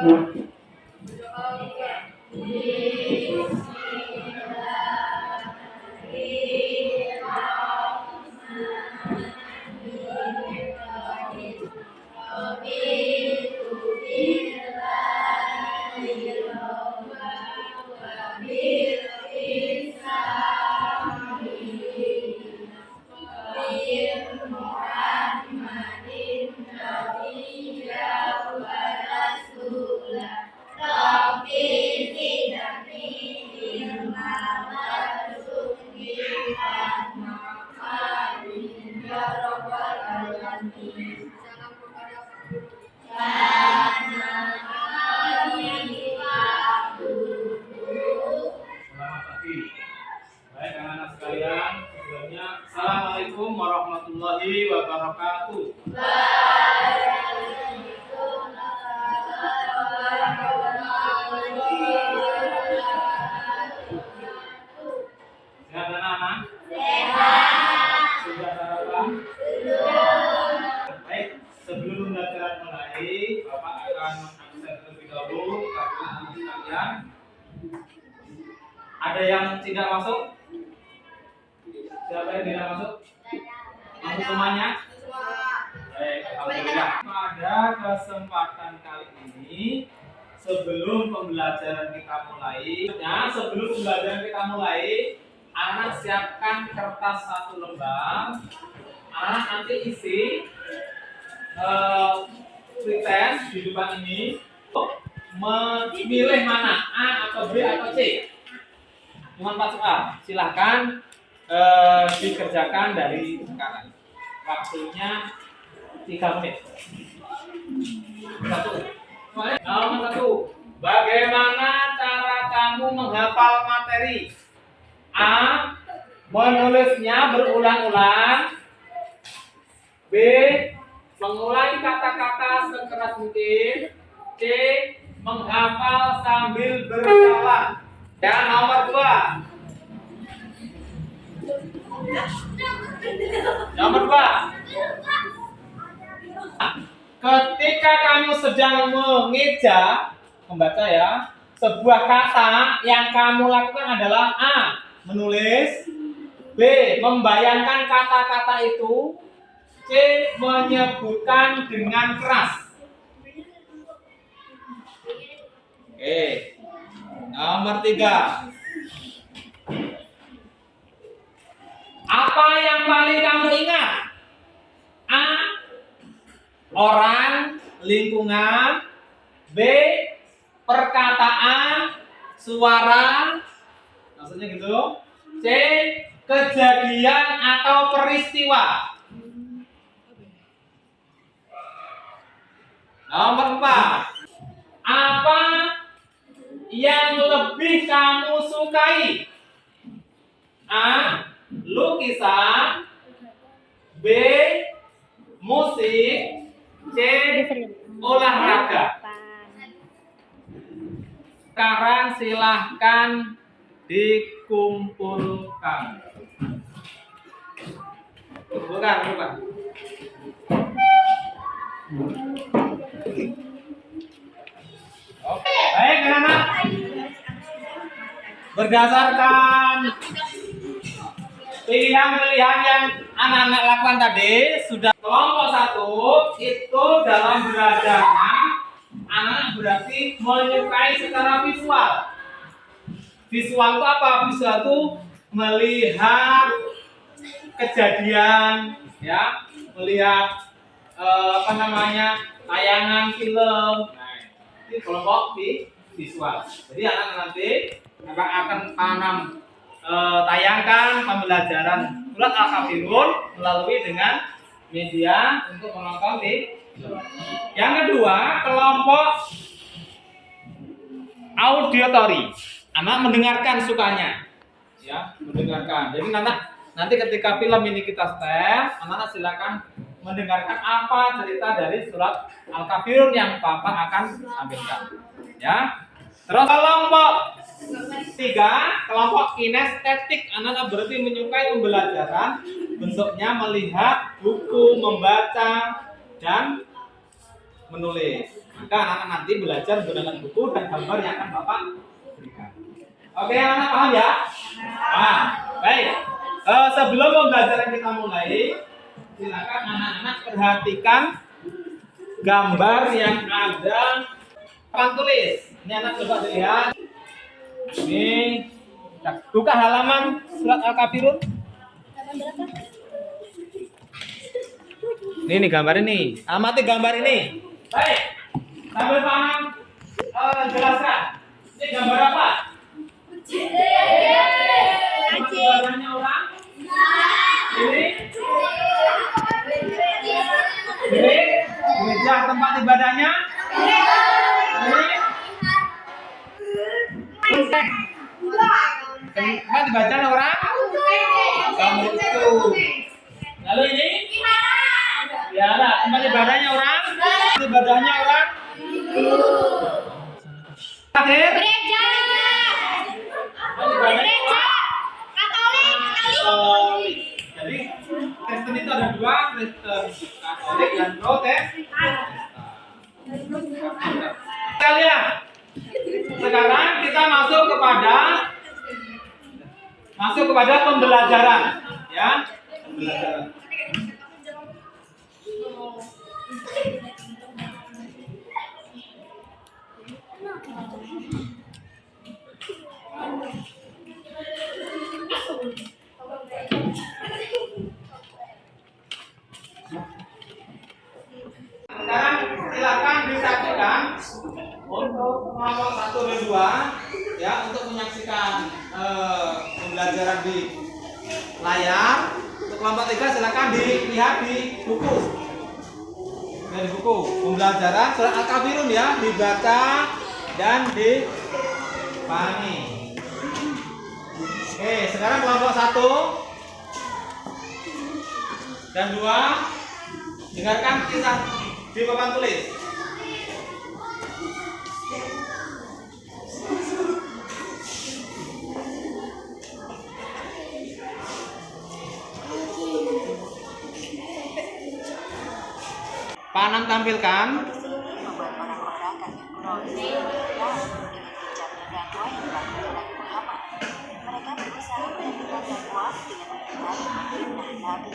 Selamat pagi. Baik anak-anak sekalian, sebelumnya Assalamualaikum warahmatullahi wabarakatuh. Sehat anak-anak? Sudah sarapan? Baik, sebelum pembelajaran mulai, Bapak akan mengabsen terlebih dahulu karena anak sekalian. Ada yang tidak masuk? Siapa yang tidak masuk? Masuk semuanya? Baik, alhamdulillah. Pada kesempatan kali ini, sebelum pembelajaran kita mulai, anak siapkan kertas 1 lembar. Anak nanti isi pretend di depan ini, memilih mana A atau B atau C. Cuma 4 soal. Silahkan dikerjakan dari sekarang. Waktunya 3 menit. Nomor 1. Bagaimana cara kamu menghafal materi? A. Menulisnya berulang-ulang. B. Mengulangi kata-kata sekeras mungkin. C. Menghafal sambil berjalan. Ya, nomor 2. Nomor 2. Ketika kamu sedang membaca ya, sebuah kata yang kamu lakukan adalah A. Menulis. B. Membayangkan kata-kata itu. C. Menyebutkan dengan keras. Oke. Nomor 3. Apa yang paling kamu ingat? A. Orang, lingkungan. B. Perkataan, suara. Maksudnya gitu. C. Kejadian atau peristiwa. Nomor 4. Apa yang lebih kamu sukai? A. Lukisan. B. Musik. C. Olahraga. Sekarang silahkan dikumpulkan. Bukan. Oke, baik anak-anak. Berdasarkan pilihan-pilihan yang anak-anak lakukan tadi, sudah kelompok 1 itu dalam belajarnya anak-anak berarti menyukai secara visual. Visual itu apa? Visual itu melihat kejadian, ya, melihat tayangan film. Nah, ini kelompok visual. Jadi anak nanti akan tayangkan pembelajaran surat Al-Kafirun melalui dengan media untuk menonton di. Yang kedua, kelompok auditory. Anak mendengarkan sukanya, ya, mendengarkan. Jadi nanti ketika film ini kita setel, anak silakan mendengarkan apa cerita dari surat Al-Kafirun yang Bapak akan ambilkan, ya. Terus kelompok 3, kelompok kinestetik. Anak berarti menyukai pembelajaran, bentuknya melihat buku, membaca dan menulis. Maka anak-anak nanti belajar menggunakan buku dan gambar yang akan Bapak berikan. Oke, anak paham ya? Nah, baik. Sebelum pembelajaran kita mulai, silakan anak-anak perhatikan gambar yang ada papan tulis. Ini anak coba lihat. Ini buka halaman surat Al-Kafirun. Ini gambar ini. Amati gambar ini. Baik. Sambil paham, jelaskan. Ini gambar apa? Gambarnya orang. Ini. Ini. Gereja tempat ibadahnya. Ini. Tempat ibadahnya orang. Kamu itu. Lalu ini. Ya, tempat ibadahnya orang. Ibadahnya orang. Akhir. Gereja Katolik. Jadi Kristen itu ada dua, Kristen Katolik dan Protestan. Kalian, sekarang kita masuk kepada pembelajaran, ya, pembelajaran. Sekarang silakan disaksikan untuk kelompok 1 dan 2 ya, untuk menyaksikan pembelajaran di layar. Untuk kelompok 3 silakan dilihat di buku. Dari buku pembelajaran surat Al-Kafirun ya, dibaca dan dipahami. Oke, sekarang kelompok 1 dan 2 dengarkan kisah di papan tulis. Pak Anam tampilkan. Membuat orang-orang kafir Quraisy ingin menjatuhkan dakwah yang dilakukan Nabi Muhammad. Mereka berusaha melanjutkan dakwah dengan memfitnah Nabi.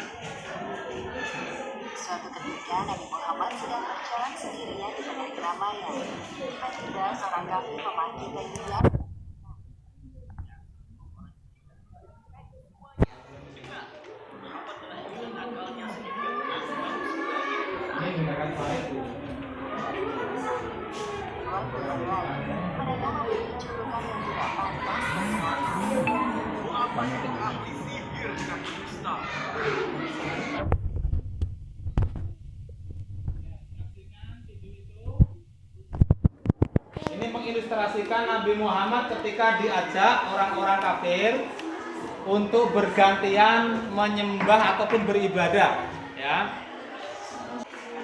Suatu ketika Nabi Muhammad sedang berjalan sendirian di tengah keramaian. Tiba-tiba seorang kafir memanggil bayinya. Mereka memiliki julukan yang tidak pantas. Ini mengilustrasikan Nabi Muhammad ketika diajak orang-orang kafir untuk bergantian menyembah ataupun beribadah, ya.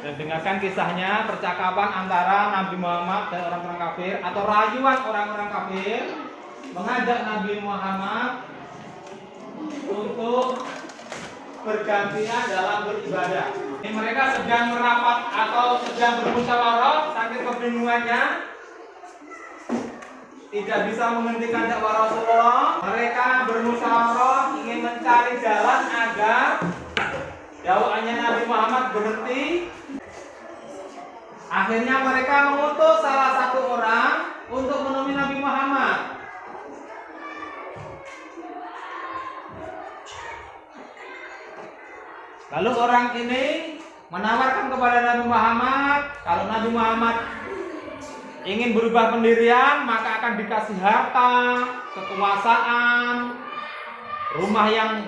Dan dengarkan kisahnya, percakapan antara Nabi Muhammad dan orang-orang kafir atau rayuan orang-orang kafir mengajak Nabi Muhammad untuk bergantian dalam beribadah. Ini mereka sedang merapat atau sedang bermusyawarah, saking kebingungannya tidak bisa menghentikan dakwah Rasulullah. Mereka bermusyawarah ingin mencari jalan agar dakwaannya Nabi Muhammad berhenti. Akhirnya mereka mengutus salah satu orang untuk menemui Nabi Muhammad. Lalu orang ini menawarkan kepada Nabi Muhammad, kalau Nabi Muhammad ingin berubah pendirian, maka akan dikasih harta, kekuasaan, rumah yang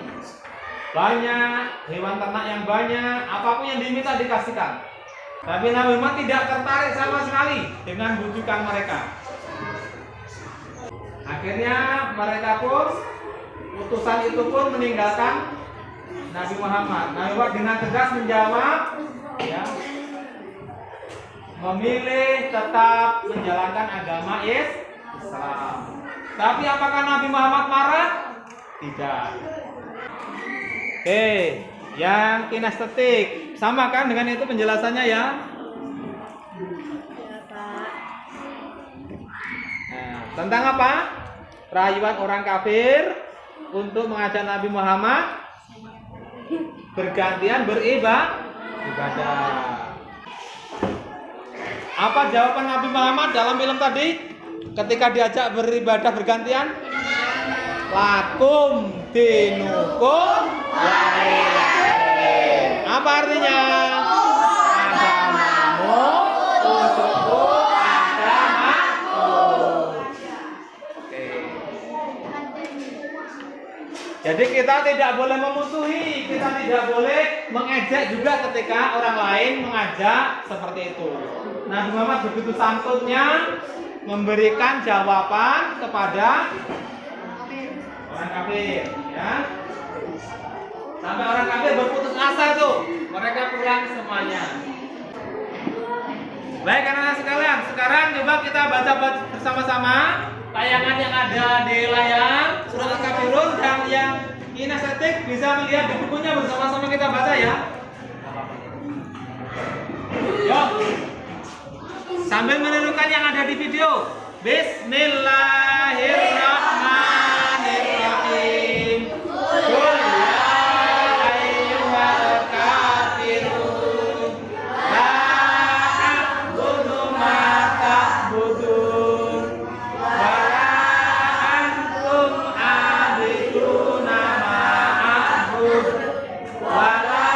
banyak, hewan ternak yang banyak, apapun yang diminta dikasihkan. Tapi Nabi Muhammad tidak tertarik sama sekali dengan bujukan mereka. Akhirnya mereka pun, utusan itu pun meninggalkan Nabi Muhammad. Nabi Muhammad dengan tegas menjawab, ya, memilih tetap menjalankan agama Islam. Tapi apakah Nabi Muhammad marah? Tidak. Oke, yang kinestetik sama kan dengan itu penjelasannya ya? Tentang apa? Rayuan orang kafir untuk mengajak Nabi Muhammad bergantian beribadah. Apa jawaban Nabi Muhammad dalam film tadi? Ketika diajak beribadah bergantian? Lakum dinukum waliyadin. Apa artinya? Agamamu untukku, agamaku. Oke. Jadi kita tidak boleh memusuhi, kita tidak boleh mengejek juga ketika orang lain mengajak seperti itu. Nabi Muhammad begitu santunnya memberikan jawaban kepada orang kafir, ya. Sampai orang kafir berputus asa tuh, mereka pulang semuanya. Baik anak-anak sekalian, sekarang coba kita baca bersama-sama tayangan yang ada di layar surat Al-Kafirun, dan yang kinestetik bisa melihat di bukunya, bersama-sama kita baca ya. Yuk, sambil menirukan yang ada di video. Bismillahirrahmanirrahim. Qul ya ayyuhal kafirun la a'budu ma ta'budun wa la antum 'abiduna ma a'bud wa la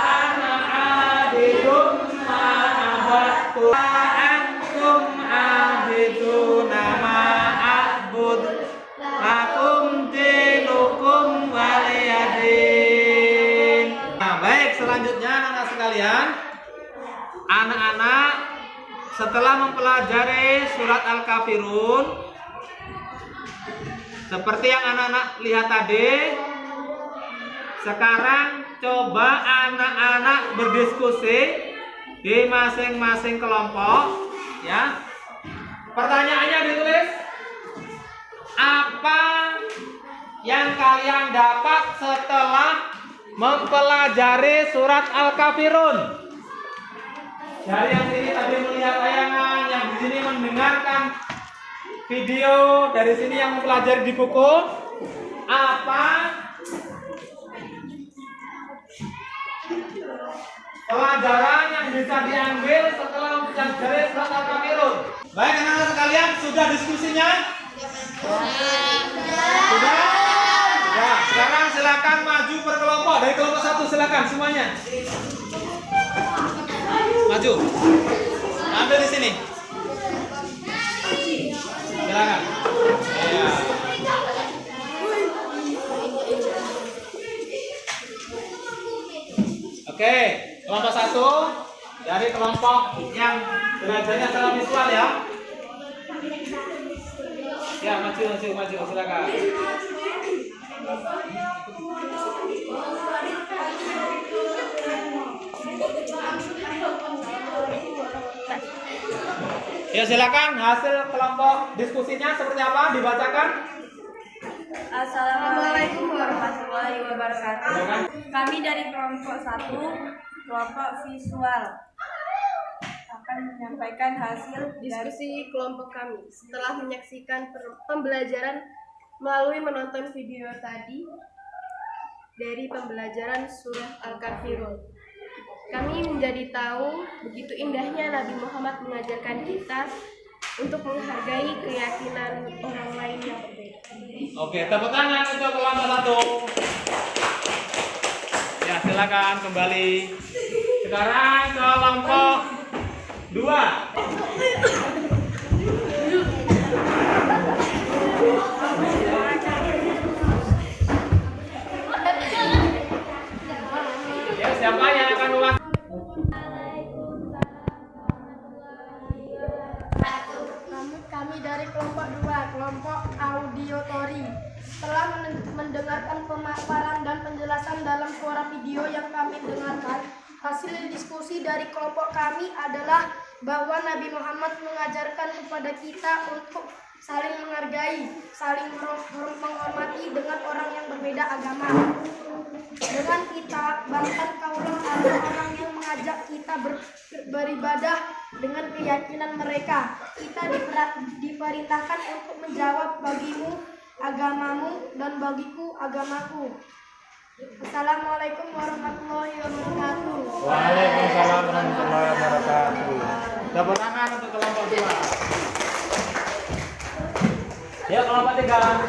ana 'abidun ma a'badtu wa antum 'abiduna ma a'bud lakum dinukum waliyadin. Nah, baik, selanjutnya anak-anak sekalian, anak-anak setelah mempelajari surat Al-Kafirun seperti yang anak-anak lihat tadi, sekarang coba anak-anak berdiskusi di masing-masing kelompok, ya. Pertanyaannya ditulis, apa yang kalian dapat setelah mempelajari surat Al-Kafirun? Dari yang sini tadi melihat tayangan, yang di sini mendengarkan video, dari sini yang mempelajari di buku, apa pelajaran yang bisa diambil setelah mempelajari surat Al-Kafirun? Baik anak-anak sekalian, sudah diskusinya? Sudah? Ya, sekarang silakan maju per kelompok. Dari kelompok 1 silakan semuanya. Maju. Ambil di sini. Silakan. Ya. Oke, kelompok 1 dari kelompok yang belajarnya secara visual ya. Ya, maju silakan. Ya, silakan hasil kelompok diskusinya seperti apa, dibacakan. Assalamualaikum warahmatullahi wabarakatuh. Kami dari kelompok 1, kelompok visual, akan menyampaikan hasil diskusi kelompok kami setelah menyaksikan pembelajaran melalui menonton video tadi dari pembelajaran surat Al-Kafirun. Kami menjadi tahu begitu indahnya Nabi Muhammad mengajarkan kita untuk menghargai keyakinan orang lain yang berbeda. Oke, tepuk tangan untuk kelompok 1. Ya, silakan kembali. Sekarang kelompok 2. Ya, siapa yang akan mewakili? Kami dari kelompok 2, kelompok audiotori, telah mendengarkan pemaparan dan penjelasan dalam suara video yang kami dengarkan. Hasil diskusi dari kelompok kami adalah bahwa Nabi Muhammad mengajarkan kepada kita untuk saling menghargai, saling menghormati dengan orang yang berbeda agama. Dengan kita, bahkan kaulah ada orang yang mengajak kita beribadah dengan keyakinan mereka. Kita diperintahkan untuk menjawab bagimu agamamu dan bagiku agamaku. Assalamualaikum warahmatullahi wabarakatuh. Waalaikumsalam warahmatullahi wabarakatuh. Tepuk tangan untuk kelompok 2. Ya, kelompok 3.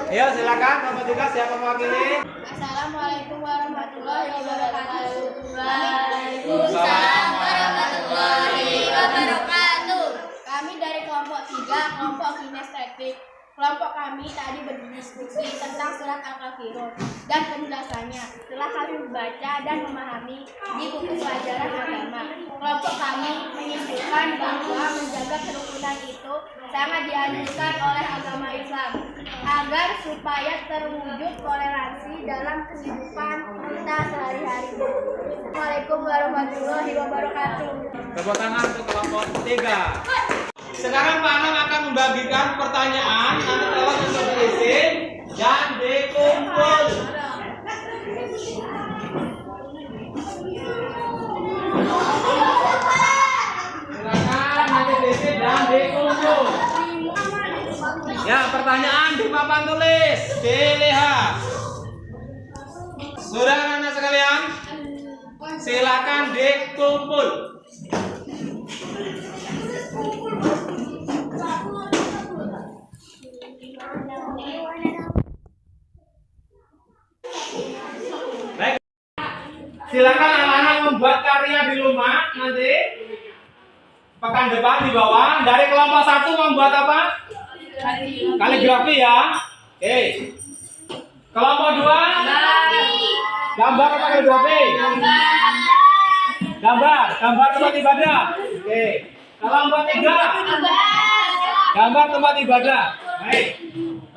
Ya, silakan kelompok 3 siapa mewakili? Assalamualaikum warahmatullahi wabarakatuh. Waalaikumsalam warahmatullahi wabarakatuh. Kami dari kelompok 3, kelompok kinestetik. Kelompok kami tadi berdiskusi tentang surat Al-Kafirun dan penjelasannya. Setelah kami membaca dan memahami di buku pelajaran agama, kelompok kami menyimpulkan bahwa menjaga kerukunan itu sangat dianjurkan oleh agama Islam agar supaya terwujud toleransi dalam kehidupan kita sehari-hari. Assalamualaikum warahmatullahi wabarakatuh. Tepuk tangan untuk kelompok 3. Sekarang Pak Anang akan membagikan pertanyaan, nanti tolong untuk diisi dan dikumpul. Silakan nanti diisi dan dikumpul. Ya, pertanyaan di papan tulis, dilihat. Sudah anak-anak sekalian? Silakan dikumpul. Baik. Silakan anak-anak membuat karya di rumah nanti. Pekan depan di bawah. Dari kelompok 1 membuat apa? Kaligrafi ya. Oke. Kelompok 2? Gambar apa kaligrafi? Gambar tempat ibadah. Oke. Kelompok 3? Gambar tempat ibadah. Baik.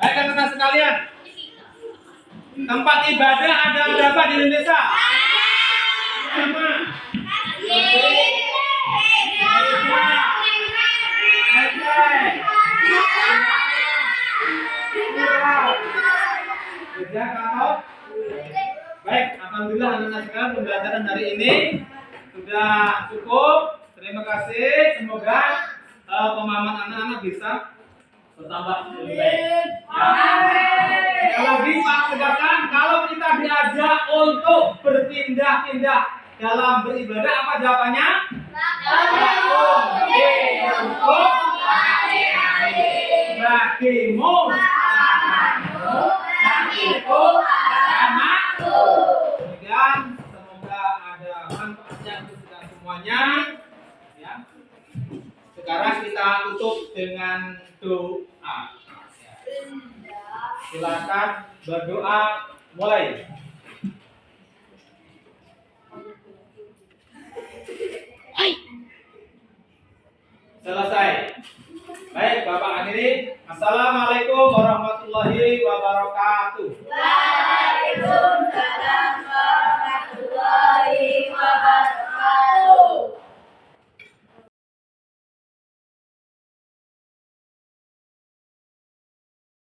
Baik anak-anak sekalian. Tempat ibadah ada berapa di Indonesia? 5. Baik, alhamdulillah anak-anak sekalian pembelajaran hari ini sudah cukup. Terima kasih. Semoga pemahaman anak-anak bisa bertambah lebih baik. Sekali lagi Pak tegaskan, kalau kita diajak untuk berpindah-pindah dalam beribadah, apa jawabannya? Bagimu bagiku agamaku. Demikian, semoga ada manfaatnya untuk kita semuanya. Ya. Sekarang kita tutup dengan doa. Silakan berdoa, mulai.